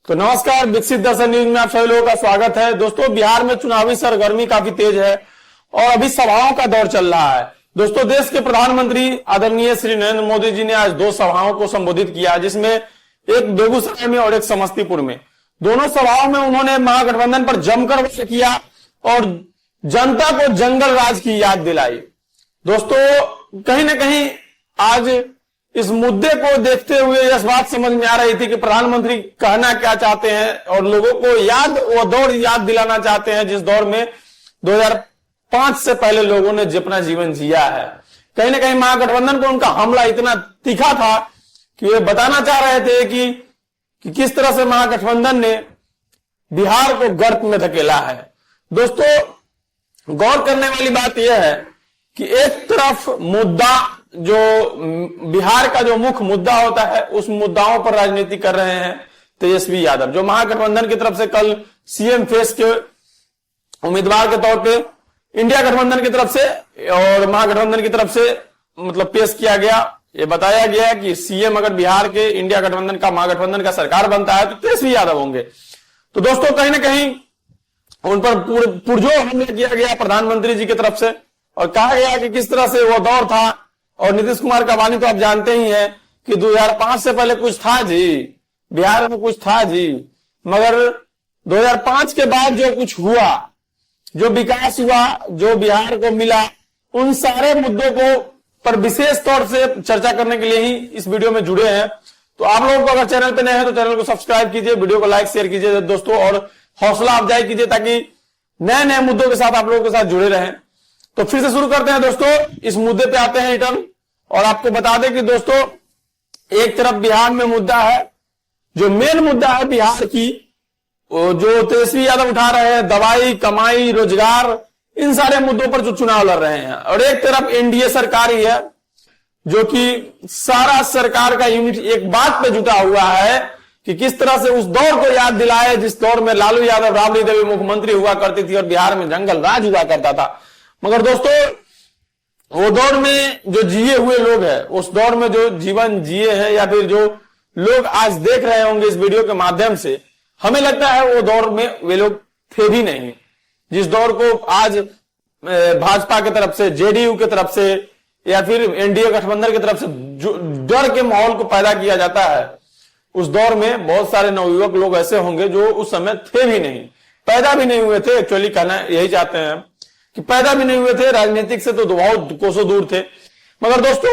तो नमस्कार, विकसित दर्शन न्यूज में आप सभी लोगों का स्वागत है। दोस्तों, बिहार में चुनावी सरगर्मी काफी तेज है और अभी सभाओं का दौर चल रहा है। दोस्तों, देश के प्रधानमंत्री आदरणीय श्री नरेंद्र मोदी जी ने आज दो सभाओं को संबोधित किया, जिसमें एक बेगूसराय में और एक समस्तीपुर में। दोनों सभाओं में उन्होंने महागठबंधन पर जमकर वार किया और जनता को जंगल राज की याद दिलाई। दोस्तों, कहीं ना कहीं आज इस मुद्दे को देखते हुए यह बात समझ में आ रही थी कि प्रधानमंत्री कहना क्या चाहते हैं और लोगों को वो दौर याद दिलाना चाहते हैं जिस दौर में 2005 से पहले लोगों ने अपना जीवन जिया है। कहीं ना कहीं महागठबंधन को उनका हमला इतना तीखा था कि वे बताना चाह रहे थे कि किस तरह से महागठबंधन ने बिहार को गर्त में धकेला है। दोस्तों, गौर करने वाली बात यह है कि एक तरफ मुद्दा जो बिहार का जो मुख्य मुद्दा होता है, उस मुद्दाओं पर राजनीति कर रहे हैं तेजस्वी यादव, जो महागठबंधन की तरफ से कल सीएम फेस के उम्मीदवार के तौर पे इंडिया गठबंधन की तरफ से और महागठबंधन की तरफ से मतलब पेश किया गया। ये बताया गया कि सीएम अगर बिहार के इंडिया गठबंधन का महागठबंधन का सरकार बनता है तो तेजस्वी यादव होंगे। तो दोस्तों, कहीं ना कहीं उन पर पुरजोर हमला किया गया प्रधानमंत्री जी की तरफ से और कहा गया कि किस तरह से वो दौर था। और नीतीश कुमार का वाणी तो आप जानते ही हैं कि 2005 से पहले कुछ था जी, बिहार में कुछ था जी, मगर 2005 के बाद जो कुछ हुआ, जो विकास हुआ, जो बिहार को मिला, उन सारे मुद्दों को पर विशेष तौर से चर्चा करने के लिए ही इस वीडियो में जुड़े हैं। तो आप लोगों को अगर चैनल पे नए हैं तो चैनल को सब्सक्राइब कीजिए, वीडियो को लाइक शेयर कीजिए दोस्तों, और हौसला अफजाई कीजिए ताकि नए नए मुद्दों के साथ आप लोगों के साथ जुड़े रहें। तो फिर से शुरू करते हैं दोस्तों, इस मुद्दे पे आते हैं रिटर्न। और आपको बता दें कि दोस्तों, एक तरफ बिहार में मुद्दा है, जो मेन मुद्दा है बिहार की, जो तेजस्वी यादव उठा रहे हैं, दवाई, कमाई, रोजगार, इन सारे मुद्दों पर जो चुनाव लड़ रहे हैं। और एक तरफ एनडीए सरकार ही है, जो कि सारा सरकार का यूनिट एक बात पे जुटा हुआ है कि किस तरह से उस दौर को याद दिलाए जिस दौर में लालू यादव, राबड़ी देवी मुख्यमंत्री हुआ करती थी और बिहार में जंगल राज हुआ करता था। मगर दोस्तों, वो दौर में जो जिए हुए लोग हैं, उस दौर में जो जीवन जिए हैं या फिर जो लोग आज देख रहे होंगे इस वीडियो के माध्यम से, हमें लगता है वो दौर में वे लोग थे भी नहीं। जिस दौर को आज भाजपा की तरफ से, जेडीयू की तरफ से या फिर एनडीए गठबंधन की तरफ से जो डर के माहौल को पैदा किया जाता है, उस दौर में बहुत सारे नवयुवक लोग ऐसे होंगे जो उस समय थे भी नहीं, पैदा भी नहीं हुए थे। एक्चुअली कहना यही चाहते हैं कि पैदा भी नहीं हुए थे, राजनीतिक से तो बहुत कोसों दूर थे। मगर दोस्तों,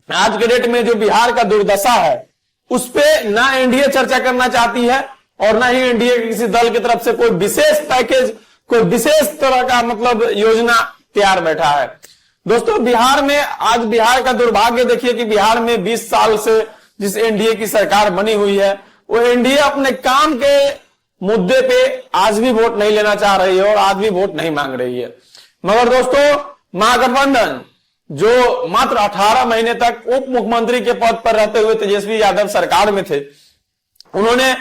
आज के डेट में जो बिहार का दुर्दशा है, उस पे ना एनडीए चर्चा करना चाहती है और ना ही एनडीए के किसी दल की तरफ से कोई विशेष पैकेज, कोई विशेष तरह का मतलब योजना तैयार बैठा है। दोस्तों, बिहार में आज बिहार का दुर्भाग्य देखिए कि बिहार में 20 साल से जिस एनडीए की सरकार बनी हुई है, वो एनडीए अपने काम के मुद्दे पे आज भी वोट नहीं लेना चाह रही है और आज भी वोट नहीं मांग रही है। मगर दोस्तों, महागठबंधन जो मात्र 18 महीने तक उप मुख्यमंत्री के पद पर रहते हुए तेजस्वी यादव सरकार में थे, उन्होंने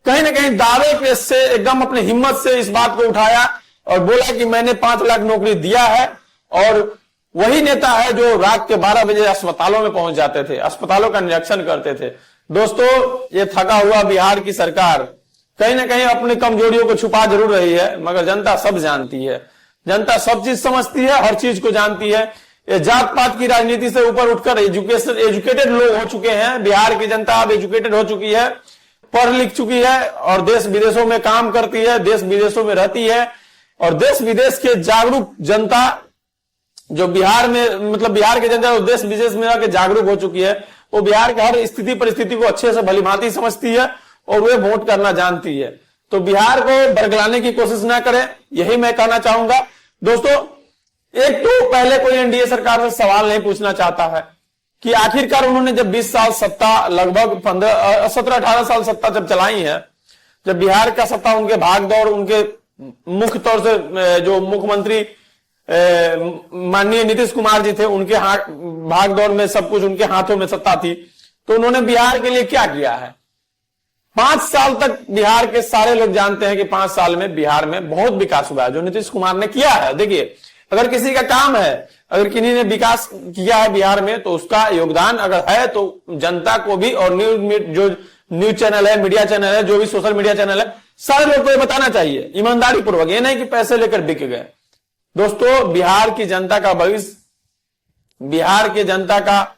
कहीं ना कहीं दावे पे से एकदम अपनी हिम्मत से इस बात को उठाया और बोला कि मैंने 5 लाख नौकरी दिया है। और वही नेता है जो रात के 12 बजे अस्पतालों में पहुंच जाते थे, अस्पतालों का निरीक्षण करते थे। दोस्तों, ये थका हुआ बिहार की सरकार कहीं ना कहीं अपनी कमजोरियों को छुपा जरूर रही है, मगर जनता सब जानती है, जनता सब चीज समझती है, हर चीज को जानती है। ये जात पात की राजनीति से ऊपर उठकर एजुकेटेड लोग हो चुके हैं। बिहार की जनता अब एजुकेटेड हो चुकी है, पढ़ लिख चुकी है और देश विदेशों में काम करती है, देश विदेशों में रहती है। और देश विदेश के जागरूक जनता जो बिहार में मतलब बिहार की जनता देश विदेश में आके जागरूक हो चुकी है, वो बिहार के हर स्थिति परिस्थिति को अच्छे से भलीभांति समझती है और वे वोट करना जानती है। तो बिहार को बरगलाने की कोशिश ना करें, यही मैं कहना चाहूंगा। दोस्तों, एक तो पहले कोई एनडीए सरकार से सवाल नहीं पूछना चाहता है कि आखिरकार उन्होंने जब 20 साल सत्ता, लगभग 17-18 साल सत्ता जब चलाई है, जब बिहार का सत्ता उनके भागदौड़, उनके मुख्य तौर से जो मुख्यमंत्री माननीय नीतीश कुमार जी थे, उनके भागदौड़ में सब कुछ उनके हाथों में सत्ता थी, तो उन्होंने बिहार के लिए क्या किया है? 5 साल तक बिहार के सारे लोग जानते हैं कि 5 साल में बिहार में बहुत विकास हुआ है जो नीतीश कुमार ने किया है। देखिए, अगर किसी का काम है, अगर किन्हीं ने विकास किया है बिहार में, तो उसका योगदान अगर है तो जनता को भी और जो न्यूज चैनल है, मीडिया चैनल है, जो भी सोशल मीडिया चैनल है, सारे लोग को ये बताना चाहिए ईमानदारी पूर्वक, ये नहीं कि पैसे लेकर बिक गए। दोस्तों बिहार की जनता का भविष्य, बिहार की जनता का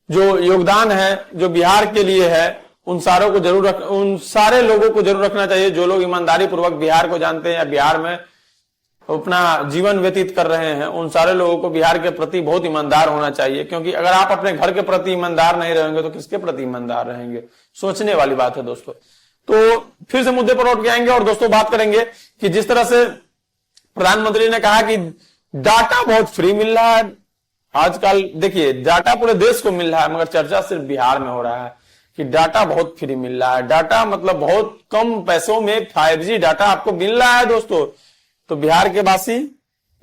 जो योगदान है, जो बिहार के लिए है, उन सारे लोगों को जरूर रखना चाहिए जो लोग ईमानदारी पूर्वक बिहार को जानते हैं या बिहार में अपना जीवन व्यतीत कर रहे हैं। उन सारे लोगों को बिहार के प्रति बहुत ईमानदार होना चाहिए, क्योंकि अगर आप अपने घर के प्रति ईमानदार नहीं रहेंगे तो किसके प्रति ईमानदार रहेंगे? सोचने वाली बात है दोस्तों। तो फिर से मुद्दे पर लौट के आएंगे और दोस्तों बात करेंगे कि जिस तरह से प्रधानमंत्री ने कहा कि डाटा बहुत फ्री मिल रहा है आजकल। देखिए डाटा पूरे देश को मिल रहा है, मगर चर्चा सिर्फ बिहार में हो रहा है कि डाटा बहुत फ्री मिल रहा है। डाटा मतलब बहुत कम पैसों में 5G डाटा आपको मिल रहा है दोस्तों। तो बिहार के वासी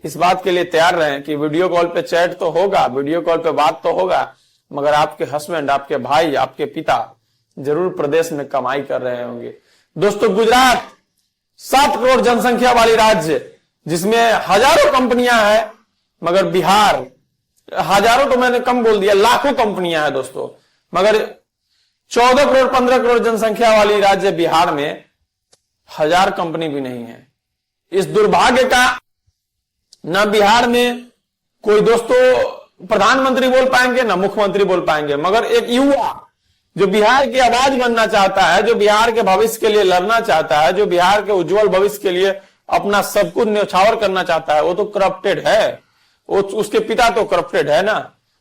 इस बात के लिए तैयार रहें कि वीडियो कॉल पे चैट तो होगा, वीडियो कॉल पे बात तो होगा, मगर आपके हस्बैंड, आपके भाई, आपके पिता जरूर प्रदेश में कमाई कर रहे होंगे। दोस्तों गुजरात 7 करोड़ जनसंख्या वाली राज्य, जिसमें हजारों कंपनियां हैं, मगर बिहार, हजारों तो मैंने कम बोल दिया, लाखों कंपनियां हैं दोस्तों, मगर 14 करोड़ 15 करोड़ जनसंख्या वाली राज्य बिहार में 1000 कंपनी भी नहीं है। इस दुर्भाग्य का न बिहार में कोई दोस्तों प्रधानमंत्री बोल पाएंगे, न मुख्यमंत्री बोल पाएंगे, मगर एक युवा जो बिहार की आवाज बनना चाहता है, जो बिहार के भविष्य के लिए लड़ना चाहता है, जो बिहार के उज्जवल भविष्य के लिए अपना सब कुछ न्यौछावर करना चाहता है, वो तो करप्टेड है। वो उसके पिता तो करप्टेड है ना,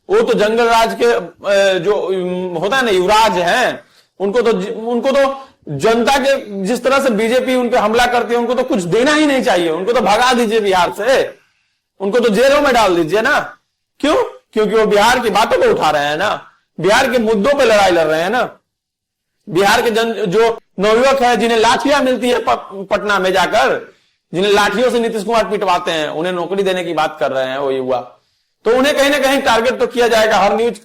वो तो जंगल राज के जो होता है ना युवराज हैं। उनको तो जनता के जिस तरह से बीजेपी उन पे हमला करती है, उनको तो कुछ देना ही नहीं चाहिए, उनको तो भगा दीजिए बिहार से, उनको तो जेलों में डाल दीजिए ना। क्यों? क्योंकि वो बिहार की बातों को उठा रहे हैं ना, बिहार के मुद्दों पे लड़ाई लड़ रहे हैं ना। बिहार के जो नवयुवक है, जिन्हें लाठियां मिलती है पटना में जाकर, जिन्हें लाठियों से नीतीश कुमार पिटवाते हैं, उन्हें नौकरी देने की बात कर रहे हैं वो युवा, तो उन्हें कहीं ना कहीं टारगेट तो किया जाएगा हर न्यूज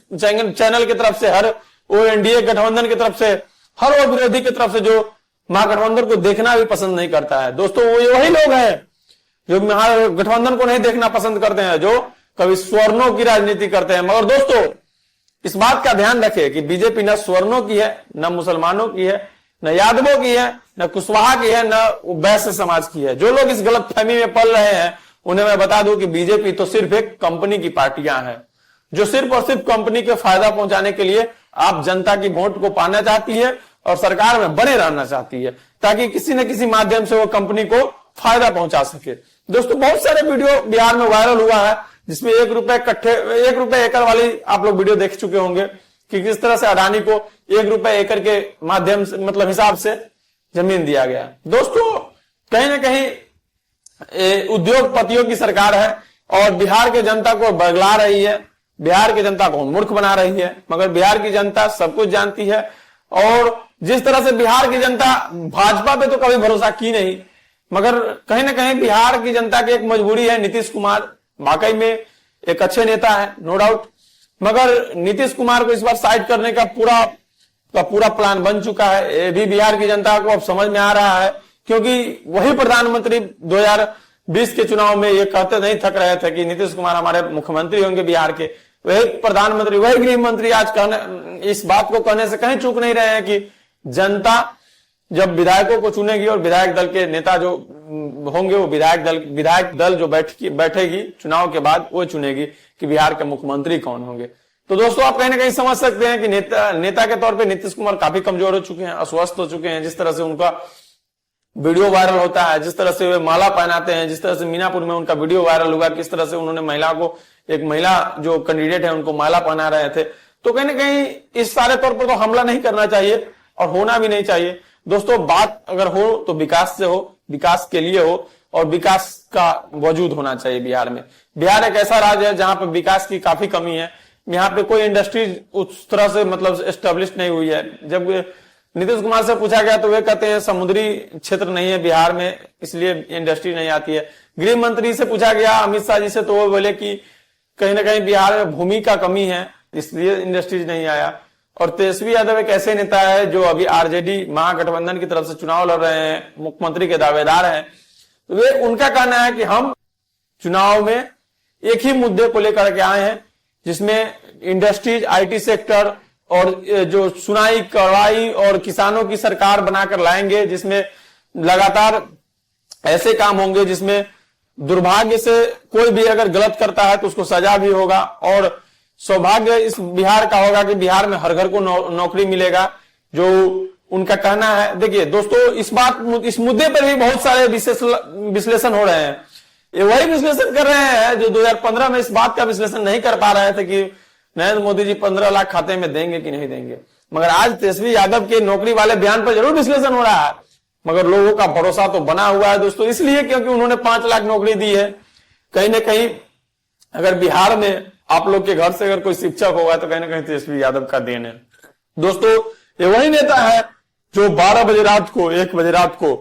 चैनल की तरफ से, हर वो एनडीए गठबंधन की तरफ से, हर वो विरोधी की तरफ से जो महागठबंधन को देखना भी पसंद नहीं करता है। दोस्तों वो वही लोग हैं जो महागठबंधन को नहीं देखना पसंद करते हैं, जो कभी स्वर्णों की राजनीति करते हैं। मगर दोस्तों इस बात का ध्यान रखें कि बीजेपी न स्वर्णों की है, न मुसलमानों की है, न यादवों की है, न कुशवाहा की है, न वैश्य समाज की है। जो लोग इस गलतफहमी में पल रहे हैं उन्हें मैं बता दूं कि बीजेपी तो सिर्फ एक कंपनी की पार्टियां हैं, जो सिर्फ और सिर्फ कंपनी के फायदा पहुंचाने के लिए आप जनता की वोट को पाना चाहती है और सरकार में बने रहना चाहती है, ताकि किसी न किसी माध्यम से वो कंपनी को फायदा पहुंचा सके। दोस्तों बहुत सारे वीडियो बिहार में वायरल हुआ है, जिसमें 1 रुपए एकड़ वाली आप लोग वीडियो देख चुके होंगे कि किस तरह से अडानी को 1 रुपए एकड़ के माध्यम से, मतलब हिसाब से जमीन दिया गया। दोस्तों कहीं ना कहीं उद्योगपतियों की सरकार है और बिहार के जनता को बगला रही है, बिहार की जनता को मूर्ख बना रही है। मगर बिहार की जनता सब कुछ जानती है, और जिस तरह से बिहार की जनता भाजपा पे तो कभी भरोसा की नहीं, मगर कहीं ना कहीं बिहार की जनता की एक मजबूरी है। नीतीश कुमार वाकई में एक अच्छे नेता है, नो डाउट, मगर नीतीश कुमार को इस बार साइड करने का पूरा प्लान बन चुका है। ये भी बिहार की जनता को अब समझ में आ रहा है, क्योंकि वही प्रधानमंत्री 2020 के चुनाव में ये कहते नहीं थक रहे थे कि नीतीश कुमार हमारे मुख्यमंत्री होंगे बिहार के। वही प्रधानमंत्री, वही गृह मंत्री आज इस बात को कहने से कहीं चूक नहीं रहे हैं कि जनता जब विधायकों को चुनेगी और विधायक दल के नेता जो होंगे, वो विधायक दल जो बैठेगी चुनाव के बाद, वो चुनेगी कि बिहार के मुख्यमंत्री कौन होंगे। तो दोस्तों आप कहीं ना कहीं समझ सकते हैं कि नेता के तौर पे नीतीश कुमार काफी कमजोर हो चुके हैं, अस्वस्थ हो चुके हैं। जिस तरह से उनका वीडियो वायरल होता है, जिस तरह से वे माला पहनाते हैं, जिस तरह से मीनापुर में उनका वीडियो वायरल हुआ, किस तरह से उन्होंने एक महिला जो कैंडिडेट है उनको माला पहना रहे थे, तो कहीं ना कहीं इस सारे तौर पर तो हमला नहीं करना चाहिए और होना भी नहीं चाहिए। दोस्तों बात अगर हो तो विकास से हो, विकास के लिए हो, और विकास का वजूद होना चाहिए बिहार में। बिहार एक ऐसा राज्य है जहां पर विकास की काफी कमी है। यहाँ पे कोई इंडस्ट्रीज उस तरह से मतलब एस्टेब्लिश नहीं हुई है। जब नीतीश कुमार से पूछा गया तो वे कहते हैं समुद्री क्षेत्र नहीं है बिहार में, इसलिए इंडस्ट्री नहीं आती है। गृह मंत्री से पूछा गया अमित शाह जी से, तो वो बोले कि कहीं ना कहीं बिहार में भूमि का कमी है, इसलिए इंडस्ट्रीज नहीं आया। और तेजस्वी यादव एक ऐसे नेता है जो अभी आरजेडी महागठबंधन की तरफ से चुनाव लड़ रहे हैं, मुख्यमंत्री के दावेदार हैं। तो वे उनका कहना है कि हम चुनाव में एक ही मुद्दे को लेकर के आए हैं, जिसमें इंडस्ट्रीज, आईटी सेक्टर और जो सुनाई करवाई और किसानों की सरकार बनाकर लाएंगे, जिसमें लगातार ऐसे काम होंगे जिसमें दुर्भाग्य से कोई भी अगर गलत करता है तो उसको सजा भी होगा। और सौभाग्य इस बिहार का होगा कि बिहार में हर घर को नौकरी मिलेगा, जो उनका कहना है। देखिए दोस्तों, इस मुद्दे पर भी बहुत सारे विश्लेषण हो रहे हैं। ये वही विश्लेषण कर रहे हैं जो 2015 में इस बात का विश्लेषण नहीं कर पा रहे थे कि नरेंद्र मोदी जी 15 लाख खाते में देंगे कि नहीं देंगे। मगर आज तेजस्वी यादव के नौकरी वाले बयान पर जरूर विश्लेषण हो रहा है, मगर लोगों का भरोसा तो बना हुआ है दोस्तों, इसलिए क्योंकि उन्होंने 5 लाख नौकरी दी है। कहीं ना कहीं अगर बिहार में आप लोग के घर से अगर कोई शिक्षक होगा तो कहीं ना कहीं तेजस्वी यादव का देन है। दोस्तों, ये वही नेता है जो 12 बजे रात को 1 बजे रात को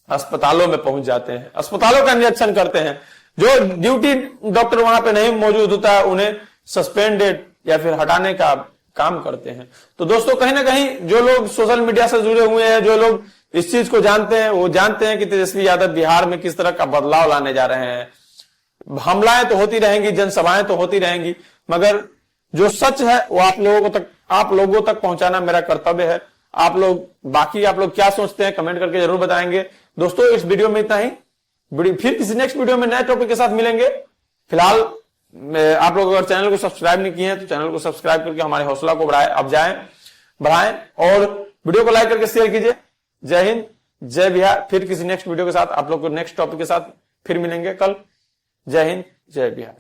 अस्पतालों में पहुंच जाते हैं, अस्पतालों का निरीक्षण करते हैं। जो ड्यूटी डॉक्टर वहां पे नहीं मौजूद होता है उन्हें सस्पेंडेड या फिर हटाने का काम करते हैं। तो दोस्तों, कहीं ना कहीं जो लोग सोशल मीडिया से जुड़े हुए हैं, जो लोग इस चीज को जानते हैं, वो जानते हैं कि तेजस्वी यादव बिहार में किस तरह का बदलाव लाने जा रहे हैं। हमलाएं तो होती रहेंगी, जनसभाएं तो होती रहेंगी, मगर जो सच है वो आप लोगों तक पहुंचाना मेरा कर्तव्य है। आप लोग क्या सोचते हैं कमेंट करके जरूर बताएंगे। दोस्तों, इस वीडियो में इतना ही। फिर किसी नेक्स्ट वीडियो में नए टॉपिक के साथ मिलेंगे। फिलहाल आप लोग अगर चैनल को सब्सक्राइब नहीं किए हैं तो चैनल को सब्सक्राइब करके हमारे हौसला को बढ़ाएं और वीडियो को लाइक करके शेयर कीजिए। जय हिंद, जय बिहार। फिर किसी नेक्स्ट वीडियो के साथ आप लोग को नेक्स्ट टॉपिक के साथ फिर मिलेंगे कल। जय हिंद, जय बिहार।